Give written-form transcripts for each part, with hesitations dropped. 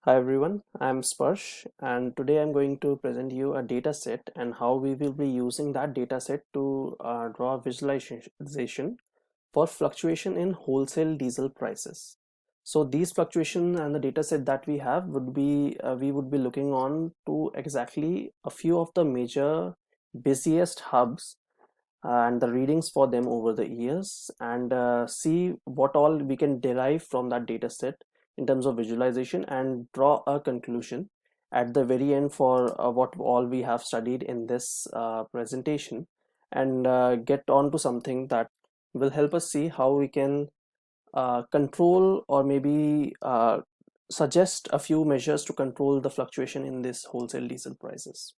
Hi everyone, I'm Sparsh and today I'm going to present you a data set and how we will be using that data set to draw a visualization for fluctuation in wholesale diesel prices. So these fluctuation and the data set that we have would be we would be looking on to exactly a few of the major busiest hubs and the readings for them over the years and see what all we can derive from that data set in terms of visualization and draw a conclusion at the very end for what all we have studied in this presentation and get on to something that will help us see how we can control or maybe suggest a few measures to control the fluctuation in this wholesale diesel prices.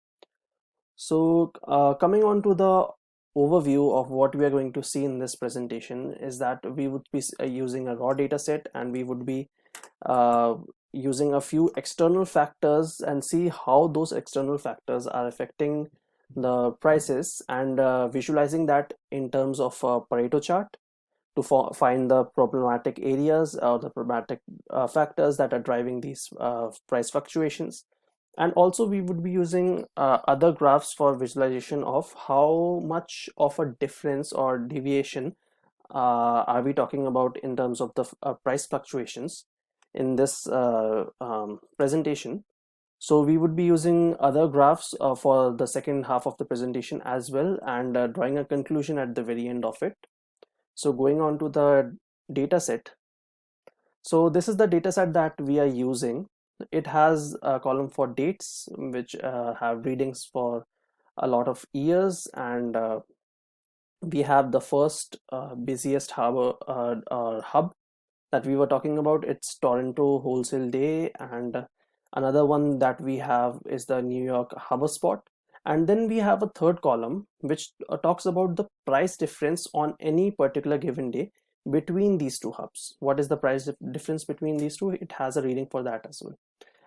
So coming on to the overview of what we are going to see in this presentation is that we would be using a raw data set and we would be uh, using a few external factors and see how those external factors are affecting the prices and visualizing that in terms of a Pareto chart to find the problematic areas or the problematic factors that are driving these price fluctuations. And also we would be using other graphs for visualization of how much of a difference or deviation are we talking about in terms of the price fluctuations in this presentation. So we would be using other graphs for the second half of the presentation as well and drawing a conclusion at the very end of it. So going on to the data set. So this is the data set that we are using. It has a column for dates, which have readings for a lot of years, and we have the first busiest hub that we were talking about. It's Toronto Wholesale Day, and another one that we have is the New York Harbor Spot. And then we have a third column which talks about the price difference on any particular given day between these two hubs. What is the price difference between these two? It has a reading for that as well.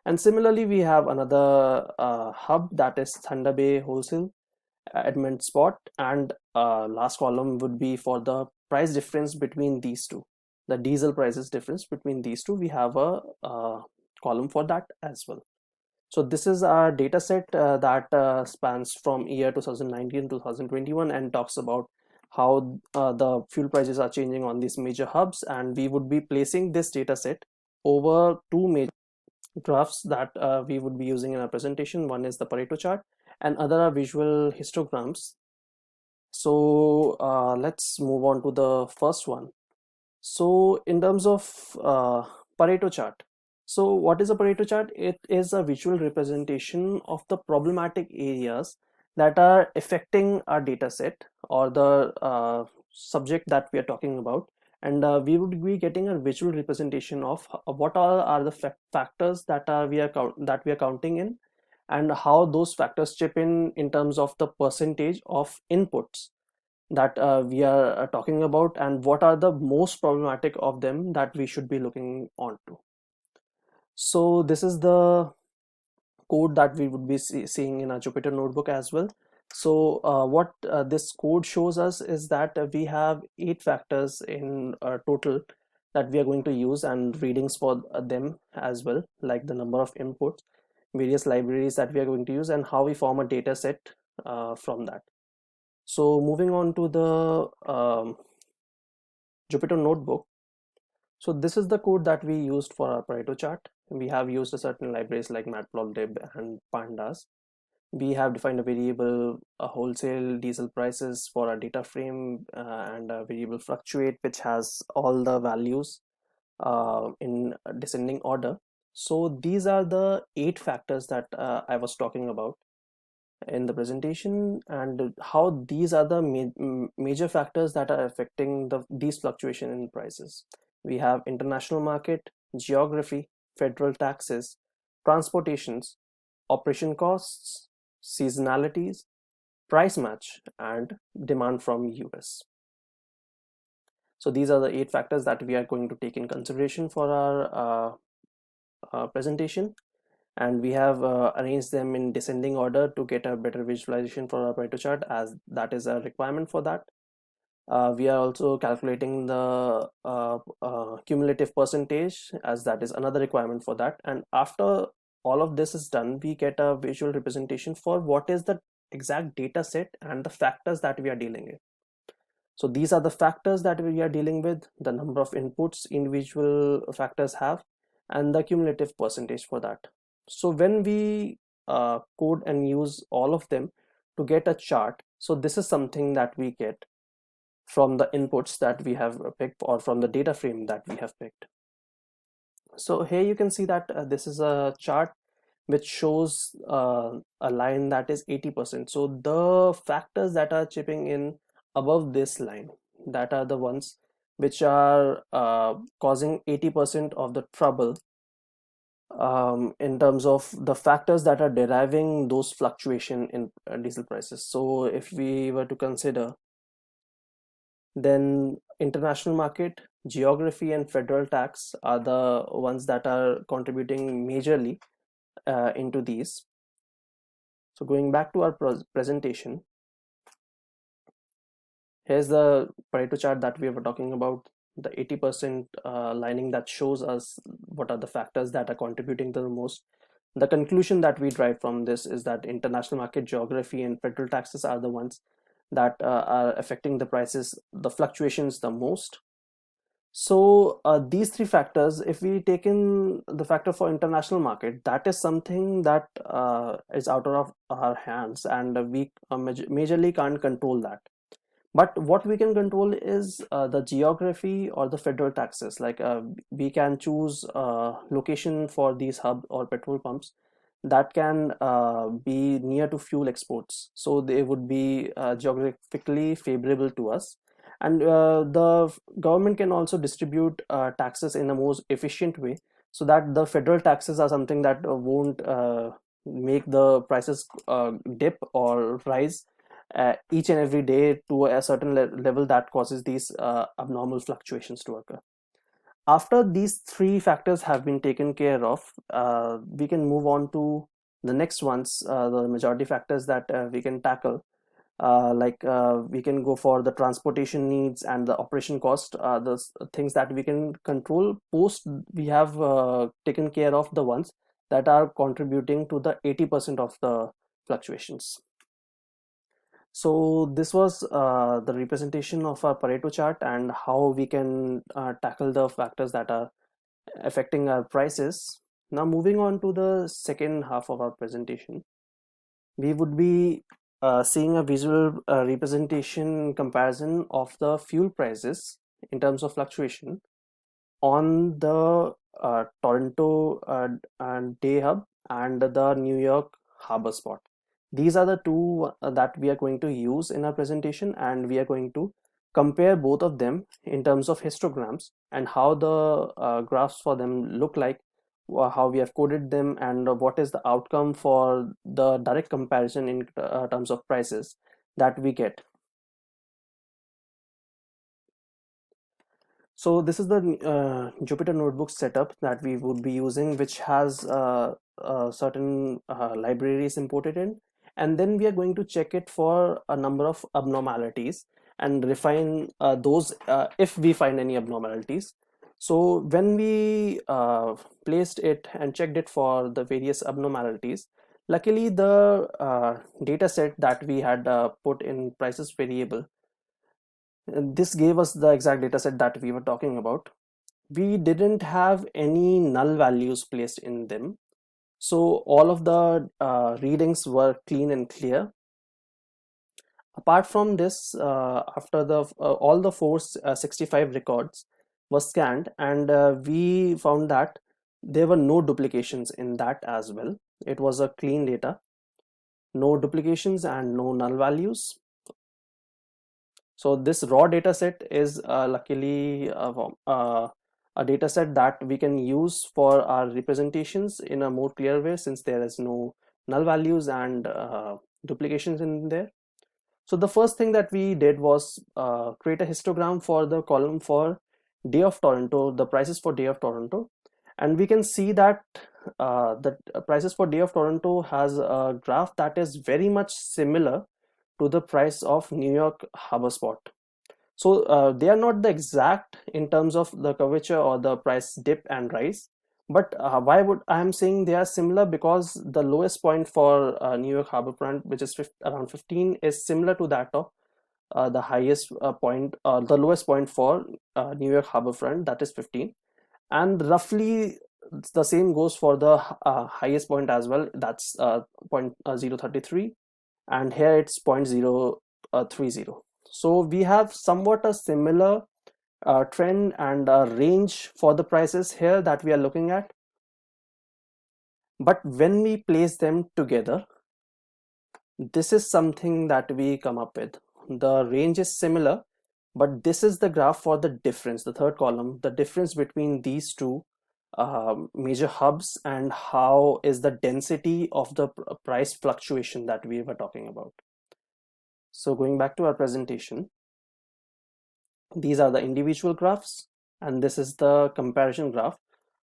And similarly, we have another hub that is Thunder Bay Wholesale Edmond Spot, and last column would be for the price difference between these two, the diesel prices difference between these two. We have a column for that as well. So this is our data set that spans from year 2019 to 2021 and talks about how the fuel prices are changing on these major hubs, and we would be placing this data set over two major graphs that we would be using in our presentation. One is the Pareto chart and other are visual histograms. So let's move on to the first one. So in terms of Pareto chart, so what is a Pareto chart? It is a visual representation of the problematic areas that are affecting our data set or the subject that we are talking about. And we would be getting a visual representation of what all are the factors that we are counting in, and how those factors chip in terms of the percentage of inputs that we are talking about, and what are the most problematic of them that we should be looking onto. So this is the code that we would be seeing in our Jupyter notebook as well. So what this code shows us is that we have 8 factors in total that we are going to use, and readings for them as well, like the number of inputs, various libraries that we are going to use, and how we form a data set from that. So moving on to the Jupyter notebook. So this is the code that we used for our Pareto chart. We have used a certain libraries like matplotlib and pandas. We have defined a variable wholesale diesel prices for our data frame and a variable fluctuate, which has all the values in descending order. So these are the 8 factors that I was talking about in the presentation, and how these are the major factors that are affecting these fluctuation in prices. We have international market, geography, federal taxes, transportations, operation costs, seasonalities, price match, and demand from US. So these are the 8 factors that we are going to take in consideration for our presentation, and we have arranged them in descending order to get a better visualization for our Pareto chart, as that is a requirement for that. We are also calculating the cumulative percentage, as that is another requirement for that. And after all of this is done, we get a visual representation for what is the exact data set and the factors that we are dealing with. So these are the factors that we are dealing with, the number of inputs individual factors have, and the cumulative percentage for that. So when we code and use all of them to get a chart, so this is something that we get from the inputs that we have picked, or from the data frame that we have picked. So here you can see that this is a chart which shows a line that is 80%. So the factors that are chipping in above this line, that are the ones which are causing 80% of the trouble in terms of the factors that are deriving those fluctuation in diesel prices. So if we were to consider, then international market, geography, and federal tax are the ones that are contributing majorly into these. So going back to our presentation, here's the Pareto chart that we were talking about, the 80% lining that shows us what are the factors that are contributing to the most. The conclusion that we derive from this is that international market, geography, and federal taxes are the ones that are affecting the prices, the fluctuations the most. So these three factors, if we take in the factor for international market, that is something that is out of our hands, and we majorly can't control that. But what we can control is the geography or the federal taxes. Like we can choose location for these hub or petrol pumps that can be near to fuel exports, so they would be geographically favorable to us. And the government can also distribute taxes in a most efficient way, so that the federal taxes are something that won't make the prices dip or rise each and every day to a certain level that causes these abnormal fluctuations to occur. After these three factors have been taken care of, we can move on to the next ones, the majority factors that we can tackle. We can go for the transportation needs and the operation cost, the things that we can control post we have taken care of the ones that are contributing to the 80% of the fluctuations. So this was the representation of our Pareto chart and how we can tackle the factors that are affecting our prices. Now moving on to the second half of our presentation, we would be seeing a visual representation comparison of the fuel prices in terms of fluctuation on the Toronto day hub and the New York harbor spot. These are the two that we are going to use in our presentation, and we are going to compare both of them in terms of histograms and how the graphs for them look like, how we have coded them, and what is the outcome for the direct comparison in terms of prices that we get. So this is the Jupyter Notebook setup that we would be using, which has certain libraries imported in, and then we are going to check it for a number of abnormalities and refine those if we find any abnormalities. So when we placed it and checked it for the various abnormalities, luckily the data set that we had put in prices variable, this gave us the exact data set that we were talking about. We didn't have any null values placed in them, so all of the readings were clean and clear. Apart from this, after the all the 465 records were scanned, and we found that there were no duplications in that as well. It was a clean data, no duplications and no null values. So this raw data set is luckily a data set that we can use for our representations in a more clear way, since there is no null values and duplications in there. So the first thing that we did was create a histogram for the column for Day of Toronto, the prices for Day of Toronto. And we can see that the prices for Day of Toronto has a graph that is very much similar to the price of New York harbor spot. So they are not the exact in terms of the curvature or the price dip and rise. But why would I am saying they are similar? Because the lowest point for New York Harborfront, which is around 15, is similar to that of the highest point, the lowest point for New York Harborfront, that is 15. And roughly the same goes for the highest point as well, that's point 033, and here it's 0.030. So we have somewhat a similar trend and range for the prices here that we are looking at. But when we place them together, this is something that we come up with. The range is similar, but this is the graph for the difference, the third column, the difference between these two major hubs, and how is the density of the price fluctuation that we were talking about. So going back to our presentation, these are the individual graphs, and this is the comparison graph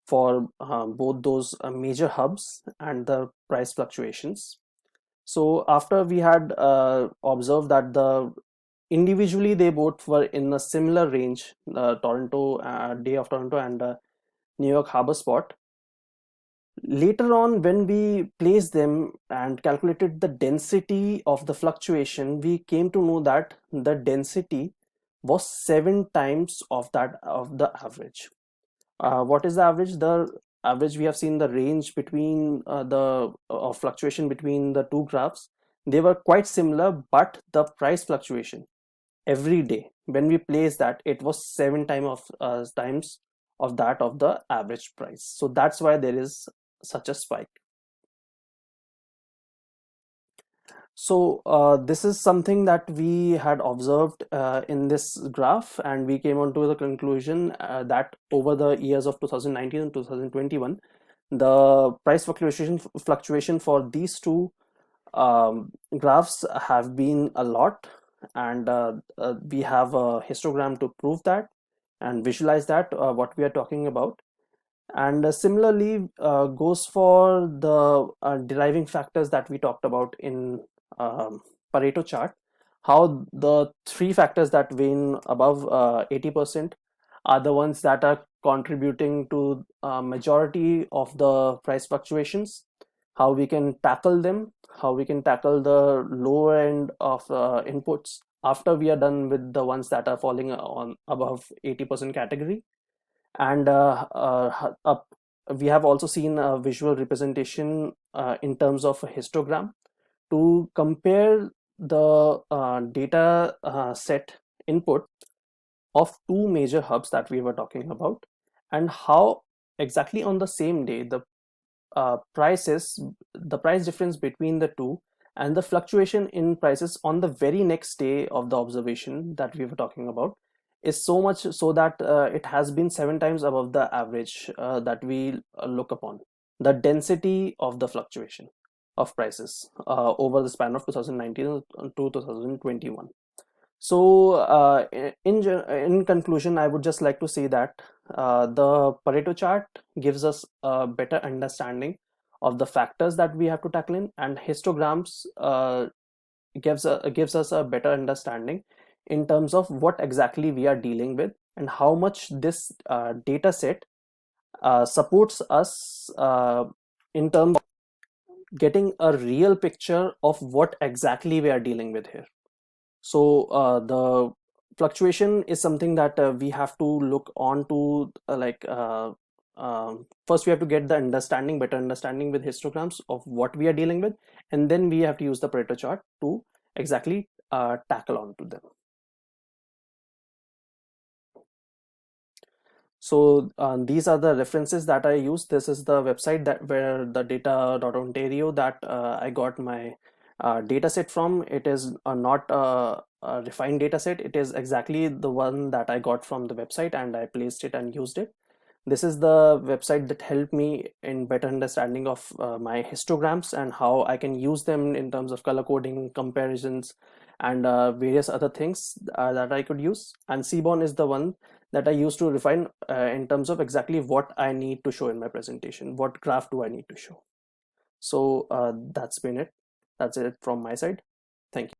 for both those major hubs and the price fluctuations. So after we had observed that the individually they both were in a similar range, Toronto, Day of Toronto, and New York Harbor Spot. Later on, when we placed them and calculated the density of the fluctuation, we came to know that the density was 7 times of that of the average. What is the average? The average, we have seen the range between the fluctuation between the two graphs. They were quite similar, but the price fluctuation every day, when we place that, it was 7 times of that of the average price. So that's why there is such a spike. So this is something that we had observed in this graph, and we came on to the conclusion that over the years of 2019 and 2021, the price fluctuation for these two graphs have been a lot, and we have a histogram to prove that and visualize that what we are talking about. And similarly goes for the deriving factors that we talked about in Pareto chart, how the three factors that weigh above 80% are the ones that are contributing to majority of the price fluctuations, how we can tackle them, how we can tackle the lower end of inputs after we are done with the ones that are falling on above 80% category. And we have also seen a visual representation in terms of a histogram to compare the data set input of two major hubs that we were talking about, and how exactly on the same day the price difference between the two and the fluctuation in prices on the very next day of the observation that we were talking about is so much so that it has been 7 times above the average that we look upon the density of the fluctuation of prices over the span of 2019 to 2021. So in conclusion, I would just like to say that the Pareto chart gives us a better understanding of the factors that we have to tackle in, and histograms gives us a better understanding in terms of what exactly we are dealing with and how much this data set supports us in terms of getting a real picture of what exactly we are dealing with here. So the fluctuation is something that we have to look on to first we have to get the better understanding with histograms of what we are dealing with, and then we have to use the Pareto chart to exactly tackle onto them. So these are the references that I use. This is the website that where the data.ontario that I got my data set from. It is not a refined data set. It is exactly the one that I got from the website, and I placed it and used it. This is the website that helped me in better understanding of my histograms and how I can use them in terms of color coding, comparisons, and various other things that I could use. And Seaborn is the one that I use to refine in terms of exactly what I need to show in my presentation. What graph do I need to show? So that's been it. That's it from my side. Thank you.